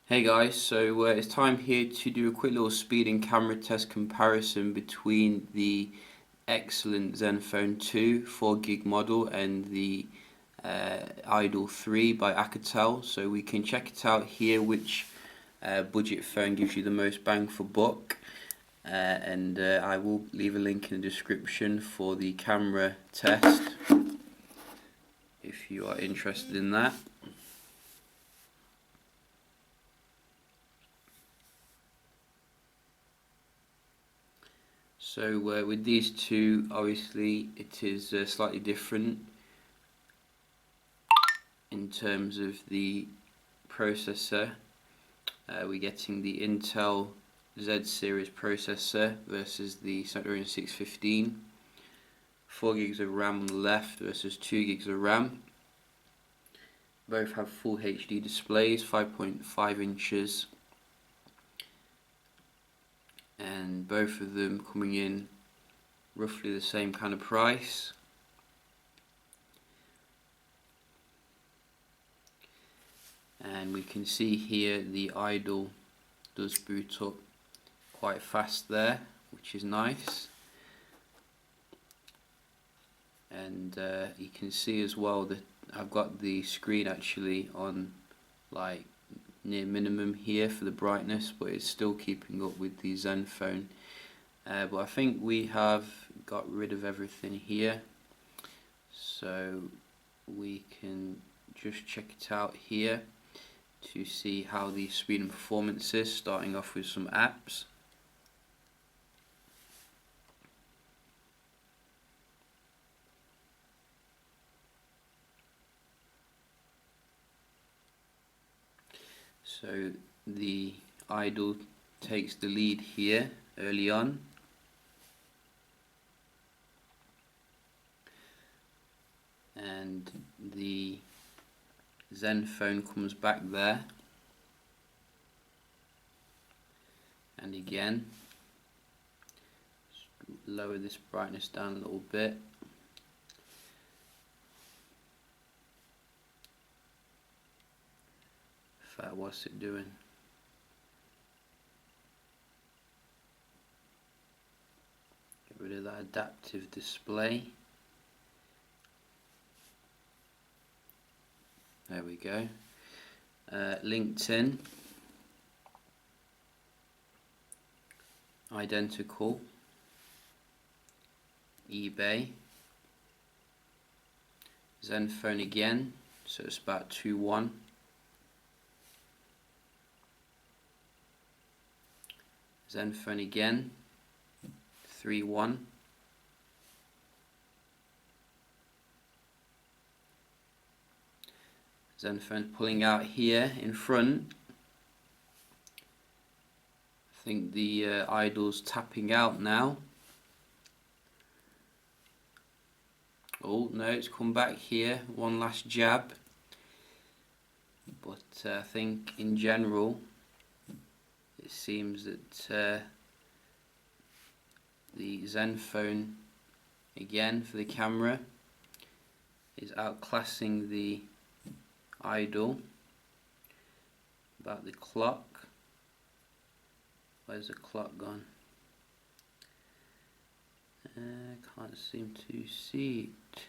Hey guys, so it's time here to do a quick little speed and camera test comparison between the excellent Zenfone 2 4GB model and the Idol 3 by Alcatel. So we can check it out here which budget phone gives you the most bang for buck, and I will leave a link in the description for the camera test if you are interested in that. So with these two, obviously it is slightly different in terms of the processor. We're getting the Intel Z series processor versus the Snapdragon 615. 4 gigs of RAM on the left versus 2 gigs of RAM. Both have full HD displays, 5.5 inches. And both of them coming in roughly the same kind of price. And we can see here the Idol does boot up quite fast there, which is nice. And you can see as well that I've got the screen actually on like near minimum here for the brightness, but it's still keeping up with the Zenfone. But I think we have got rid of everything here, so we can just check it out here to see how the speed and performance is, starting off with some apps. So the Idol takes the lead here early on. And the Zenfone comes back there. And again, lower this brightness down a little bit. What's it doing? Get rid of that adaptive display. There we go. LinkedIn, identical. eBay, Zenfone again, so it's about 2-1. Zenfone again, 3-1. Zenfone pulling out here in front. I think the Idol's tapping out now. Oh no, it's come back here, one last jab. But I think in general it seems that the Zenfone, again for the camera, is outclassing the Idol. About the clock, where's the clock gone? Can't seem to see it.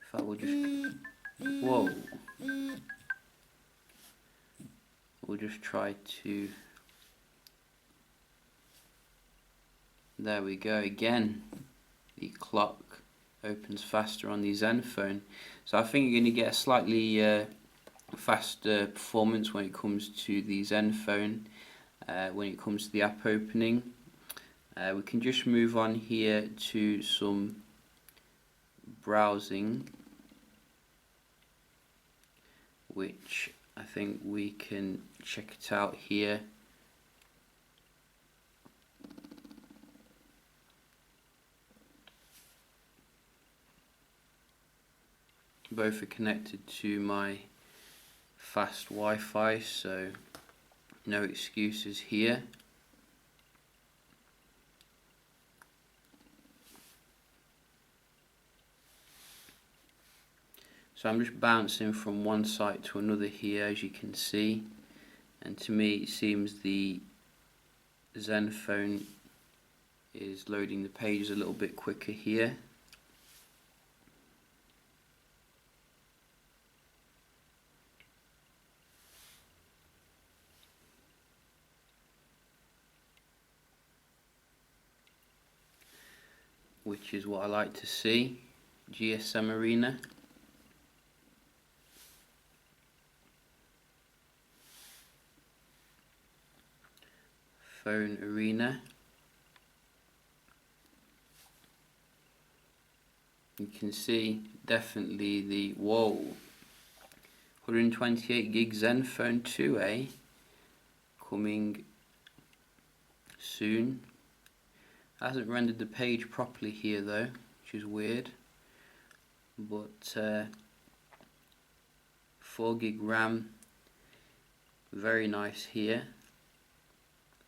If I would just, whoa, we'll just try to, there we go, again the clock opens faster on the Zenfone. So I think you're going to get a slightly faster performance when it comes to the Zenfone, when it comes to the app opening. We can just move on here to some browsing, which I think we can check it out here. Both are connected to my fast Wi-Fi, so no excuses here. So So I'm just bouncing from one site to another here, as you can see, and to me it seems the Zenfone is loading the pages a little bit quicker here. Which is what I like to see. GSM Arena. Phone Arena. You can see definitely the 128 gig Zenfone 2A coming soon. Hasn't rendered the page properly here though, which is weird. But 4 gig RAM, very nice here.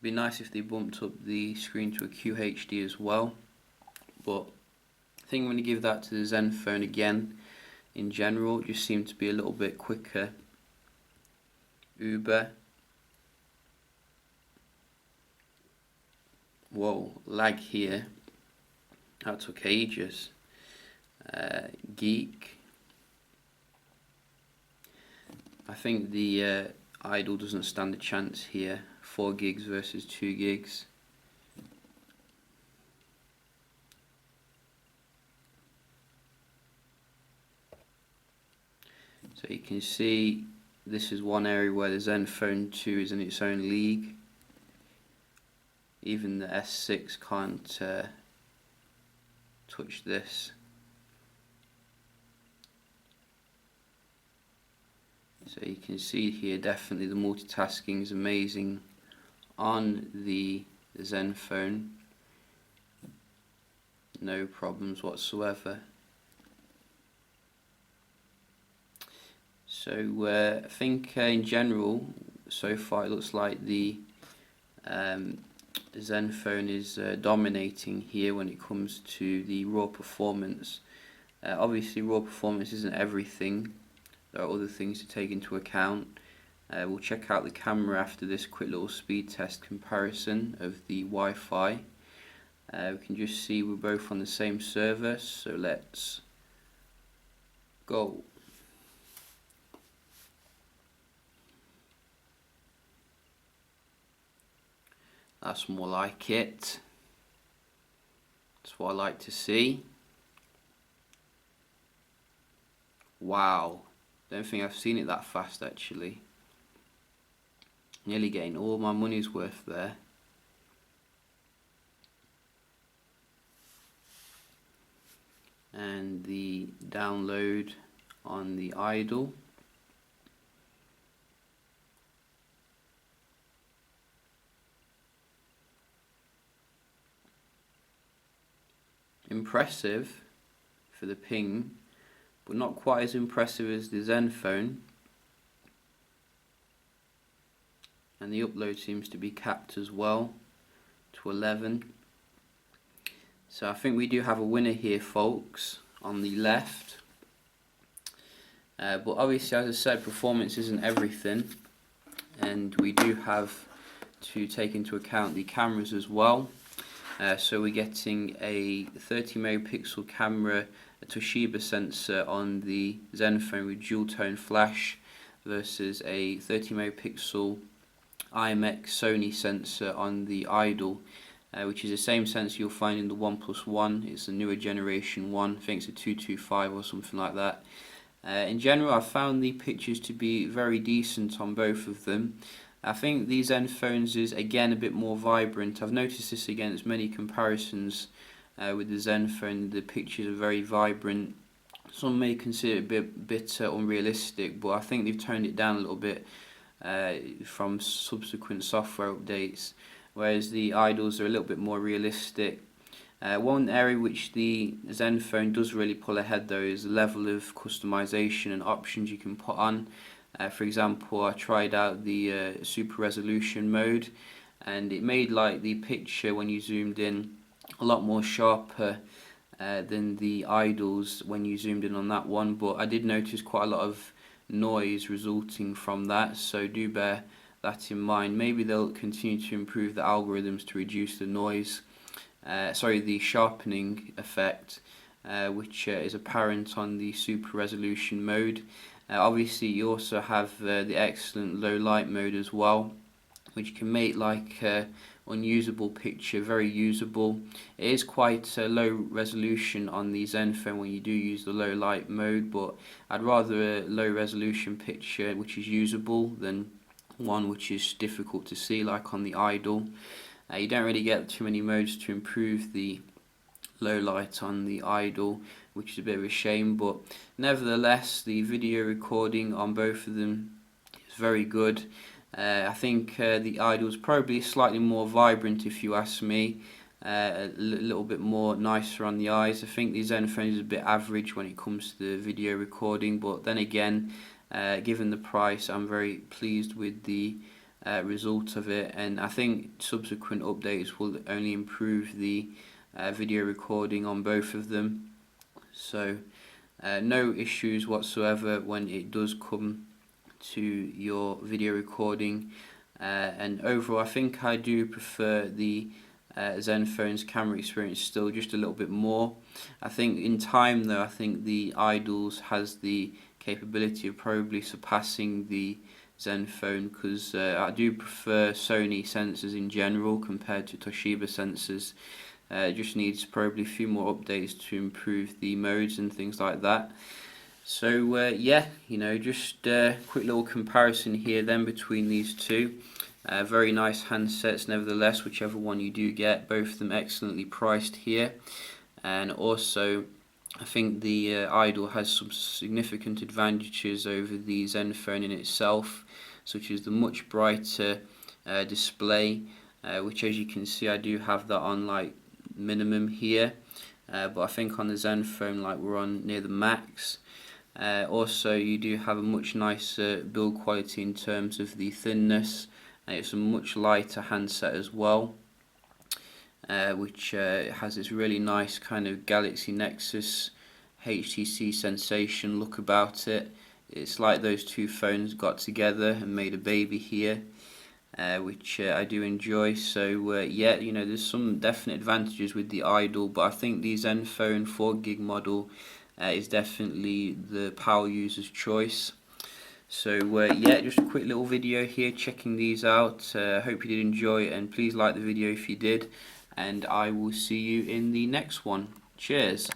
Be nice if they bumped up the screen to a QHD as well, but I think I'm going to give that to the Zenfone again. In general, it just seemed to be a little bit quicker. Uber. Whoa, lag here. That took ages. Geek. I think the Idol doesn't stand a chance here. 4 gigs versus 2 gigs. So you can see this is one area where the Zenfone 2 is in its own league. Even the S6 can't touch this. So you can see here definitely the multitasking is amazing on the Zenfone. No problems whatsoever. So I think in general, so far it looks like the Zenfone is dominating here when it comes to the raw performance. Obviously raw performance isn't everything. There are other things to take into account. We'll check out the camera after this quick little speed test comparison of the Wi-Fi. We can just see we're both on the same server, so let's go. That's more like it. That's what I like to see. Wow, don't think I've seen it that fast actually. Nearly getting all my money's worth there. And the download on the Idol. Impressive for the ping, but not quite as impressive as the Zenfone. And the upload seems to be capped as well to 11. So I think we do have a winner here, folks, on the left. But obviously, as I said, performance isn't everything, and we do have to take into account the cameras as well. So we're getting a 30 megapixel camera, a Toshiba sensor on the Zenfone with dual tone flash versus a 30 megapixel IMX Sony sensor on the Idol, which is the same sensor you'll find in the OnePlus One. It's a newer generation one, I think it's a 225 or something like that. In general, I found the pictures to be very decent on both of them. I think these Zenfones is again a bit more vibrant. I've noticed this against many comparisons with the Zenfone. The pictures are very vibrant. Some may consider it a bit unrealistic, but I think they've toned it down a little bit from subsequent software updates, whereas the Idols are a little bit more realistic. One area which the Zenfone does really pull ahead though is the level of customization and options you can put on. For example, I tried out the super resolution mode, and it made like the picture when you zoomed in a lot more sharper than the Idols when you zoomed in on that one, but I did notice quite a lot of noise resulting from that, so do bear that in mind. Maybe they'll continue to improve the algorithms to reduce the noise, the sharpening effect, which is apparent on the super resolution mode. Obviously you also have the excellent low light mode as well, which can make like unusable picture very usable. It is quite low resolution on the Zenfone when you do use the low light mode, but I'd rather a low resolution picture which is usable than one which is difficult to see like on the Idol. You don't really get too many modes to improve the low light on the Idol, which is a bit of a shame, but nevertheless the video recording on both of them is very good. I think the Idol is probably slightly more vibrant if you ask me, a little bit more nicer on the eyes. I think the Zenfone is a bit average when it comes to the video recording, but then again, given the price, I'm very pleased with the result of it, and I think subsequent updates will only improve the video recording on both of them. So no issues whatsoever when it does come to your video recording, and overall I think I do prefer the Zenfone's camera experience still just a little bit more. I think in time though, I think the Idols has the capability of probably surpassing the Zenfone, because I do prefer Sony sensors in general compared to Toshiba sensors. It just needs probably a few more updates to improve the modes and things like that. So yeah, just a quick little comparison here then between these two. Very nice handsets nevertheless, whichever one you do get, both of them excellently priced here. And also I think the Idol has some significant advantages over the Zenfone in itself, such as the much brighter display, which as you can see I do have that on like minimum here, but I think on the Zenfone like we're on near the max. Also you do have a much nicer build quality in terms of the thinness, and it's a much lighter handset as well, which has this really nice kind of Galaxy Nexus HTC sensation look about it. It's like those two phones got together and made a baby here, which I do enjoy. So yeah, there's some definite advantages with the Idol, but I think the Zenfone 4GB model is definitely the power user's choice. So yeah, just a quick little video here checking these out. Hope you did enjoy it, and please like the video if you did, and I will see you in the next one. Cheers.